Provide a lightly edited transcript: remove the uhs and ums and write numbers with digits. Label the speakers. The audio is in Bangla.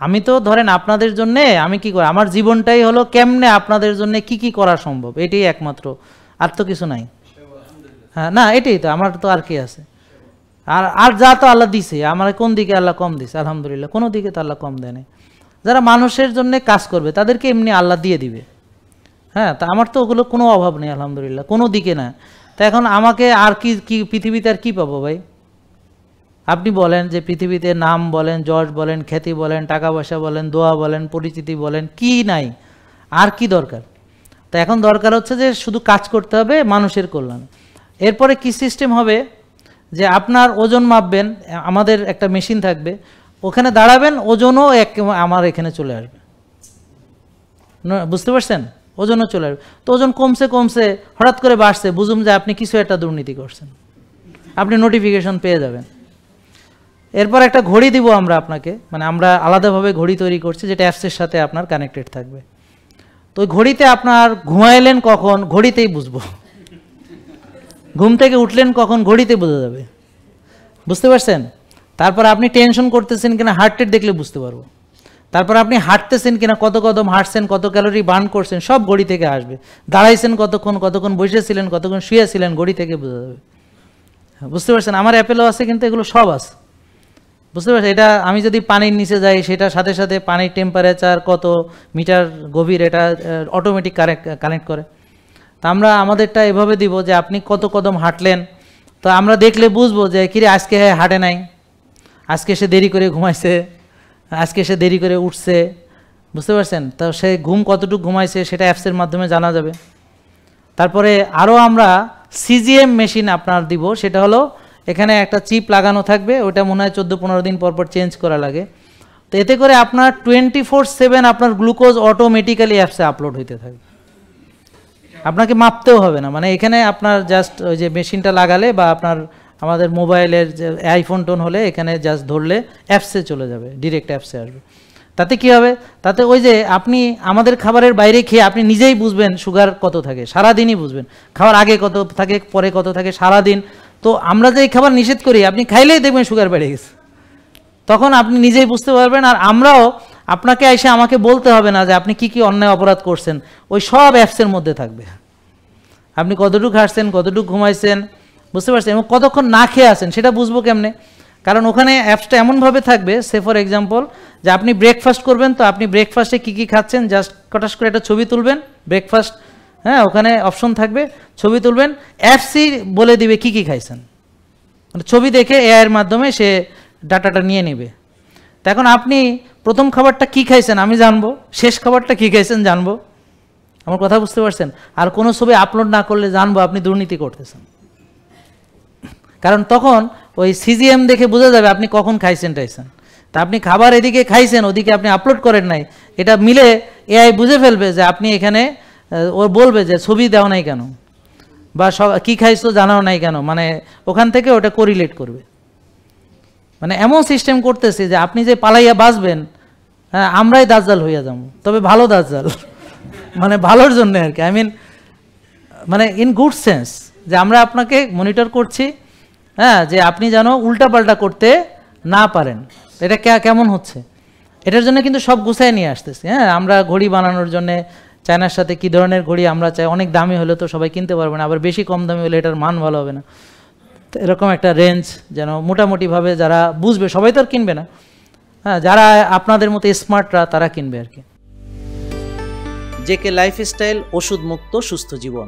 Speaker 1: আমি তো ধরেন আপনাদের জন্য আমি কি করি, আমার জীবনটাই হলো কেমনে আপনাদের জন্য কি কি করা সম্ভব, এটাই একমাত্র, আর তো কিছু নাই। হ্যাঁ না, এটাই তো আমার, তো আর কি আছে। আর আর যা তো আল্লাহ দিছে, আমার কোন দিকে আল্লাহ কম দিছে? আলহামদুলিল্লাহ, কোনো দিকে তো আল্লাহ কম দেয় নাই। যারা মানুষের জন্য কাজ করবে তাদেরকে এমনি আল্লাহ দিয়ে দিবে। হ্যাঁ, তা আমার তো ওগুলো কোনো অভাব নেই আলহামদুলিল্লাহ, কোনো দিকে না। তা এখন আমাকে আর কি কি পৃথিবীতে আর কি পাবো ভাই? আপনি বলেন যে পৃথিবীতে নাম বলেন, যশ বলেন, খ্যাতি বলেন, টাকা পয়সা বলেন, দোয়া বলেন, পরিচিতি বলেন, কি নাই? আর কি দরকার? তা এখন দরকার হচ্ছে যে শুধু কাজ করতে হবে মানুষের কল্যাণ। এরপরে কি সিস্টেম হবে যে আপনার ওজন মাপবেন, আমাদের একটা মেশিন থাকবে, ওখানে দাঁড়াবেন, ওজনও আমার এখানে চলে আসবে। বুঝতে পারছেন? ওজনও চলে আসবে। তো ওজন কমছে কমছে হঠাৎ করে বাড়ছে, বুঝুন যে আপনি কিছু একটা দুর্নীতি করছেন, আপনি নোটিফিকেশন পেয়ে যাবেন। এরপর একটা ঘড়ি দিব আমরা আপনাকে, মানে আমরা আলাদাভাবে ঘড়ি তৈরি করছি যেটা অ্যাপসের সাথে আপনার কানেক্টেড থাকবে। তো ওই ঘড়িতে আপনার ঘুমাইলেন কখন, ঘড়িতেই বুঝবো। ঘুম থেকে উঠলেন কখন, ঘড়িতে বোঝা যাবে। বুঝতে পারছেন? তারপর আপনি টেনশন করতেছেন কিনা হার্ট রেট দেখলে বুঝতে পারবো। তারপর আপনি হাঁটতেছেন কিনা, কত কদম হাঁটছেন, কত ক্যালোরি বার্ন করছেন, সব ঘড়ি থেকে আসবে। দাঁড়াইছেন কতক্ষণ, কতক্ষণ বসেছিলেন, কতক্ষণ শুয়েছিলেন, ঘড়ি থেকে বোঝা যাবে। বুঝতে পারছেন? আমার অ্যাপেলও আছে, কিন্তু এগুলো সব আছে। বুঝতে পারছেন? এটা আমি যদি পানির নিচে যাই, সেটার সাথে সাথে পানির টেম্পারেচার কত মিটার গভীর, এটা অটোমেটিক কানেক্ট করে। তা আমরা আমাদেরটা এভাবে দিব যে আপনি কত কদম হাঁটলেন, তো আমরা দেখলে বুঝবো যে কিরে আজকে হাঁটে নাই, আজকে সে দেরি করে ঘুমাইছে, আজকে সে দেরি করে উঠছে। বুঝতে পারছেন? তো সে ঘুম কতটুকু ঘুমাইছে সেটা অ্যাপসের মাধ্যমে জানা যাবে। তারপরে আরও আমরা সিজিএম মেশিন আপনার দিব, সেটা হলো এখানে একটা চিপ লাগানো থাকবে, ওটা মনে হয় 14-15 দিন পর পর চেঞ্জ করা লাগে। তো এতে করে আপনার 24/7 আপনার গ্লুকোজ অটোমেটিক্যালি অ্যাপসে আপলোড হইতে থাকবে, আপনাকে মাপতেও হবে না। মানে এখানে আপনার জাস্ট ওই যে মেশিনটা লাগালে, বা আপনার আমাদের মোবাইলের যে আইফোন টোন হলে এখানে জাস্ট ধরলে অ্যাপসে চলে যাবে, ডিরেক্ট অ্যাপসে আসবে। তাতে কি হবে? তাতে ওই যে আপনি আমাদের খাবারের বাইরে খেয়ে আপনি নিজেই বুঝবেন সুগার কত থাকে, সারাদিনই বুঝবেন, খাওয়ার আগে কত থাকে, পরে কত থাকে, সারাদিন। তো আমরা যে খাবার নিষেধ করি, আপনি খাইলেই দেখবেন সুগার বেড়ে গেছে, তখন আপনি নিজেই বুঝতে পারবেন। আর আমরাও, আপনাকে এসে আমাকে বলতে হবে না যে আপনি কি কি অন্যায় অপরাধ করছেন, ওই সব অ্যাপসের মধ্যে থাকবে। আপনি কতটুকু হাঁটছেন, কতটুকু ঘুমাইছেন, বুঝতে পারছেন, এবং কতক্ষণ না খেয়ে আছেন সেটা বুঝবো কেমনে? কারণ ওখানে অ্যাপসটা এমনভাবে থাকবে, সে ফর এক্সাম্পল যে আপনি ব্রেকফাস্ট করবেন, তো আপনি ব্রেকফাস্টে কী কী খাচ্ছেন জাস্ট কটাস করে একটা ছবি তুলবেন, ব্রেকফাস্ট, হ্যাঁ ওখানে অপশন থাকবে, ছবি তুলবেন, অ্যাপসই বলে দিবে কী কী খাইছেন, মানে ছবি দেখে এআইয়ের মাধ্যমে সে ডাটাটা নিয়ে নেবে। তো এখন আপনি প্রথম খাবারটা কী খাইছেন আমি জানবো, শেষ খাবারটা কী খাইছেন জানবো। আমার কথা বুঝতে পারছেন? আর কোনো ছবি আপলোড না করলে জানবো আপনি দুর্নীতি করতেছেন, কারণ তখন ওই সিজিএম দেখে বোঝা যাবে আপনি কখন খাইছেন টাইছেন। তা আপনি খাবার এদিকে খাইছেন, ওদিকে আপনি আপলোড করেন নাই, এটা মিলে এআই বুঝে ফেলবে যে আপনি এখানে, ও বলবে যে ছবি দেওয়া নাই কেন, বা কী খাইছো জানাও নাই কেন, মানে ওখান থেকে ওটা কোরিলেট করবে। মানে এমন সিস্টেম করতেছে যে আপনি যে পালাইয়া বাঁচবেন, হ্যাঁ আমরাই দাজ্জাল হইয়া যাবো, তবে ভালো দাজ্জাল, মানে ভালোর জন্য আর কি, আই মিন মানে ইন গুড সেন্স, যে আমরা আপনাকে মনিটর করছি, হ্যাঁ, যে আপনি যেন উল্টাপাল্টা করতে না পারেন। এটা কেমন হচ্ছে, এটার জন্য কিন্তু সব গুছায় নিয়ে আসতেছি। হ্যাঁ, আমরা ঘড়ি বানানোর জন্যে চায়নার সাথে কী ধরনের ঘড়ি আমরা চাই, অনেক দামি হলে তো সবাই কিনতে পারবে না, আবার বেশি কম দামি হলে এটার মান ভালো হবে না। তো এরকম একটা রেঞ্জ যেন মোটামুটিভাবে যারা বুঝবে, সবাই তো আর কিনবে না, হ্যাঁ যারা আপনাদের মতো স্মার্টরা তারা কিনবে আর কি। জেকে লাইফস্টাইল, ওষুধ মুক্ত সুস্থ জীবন।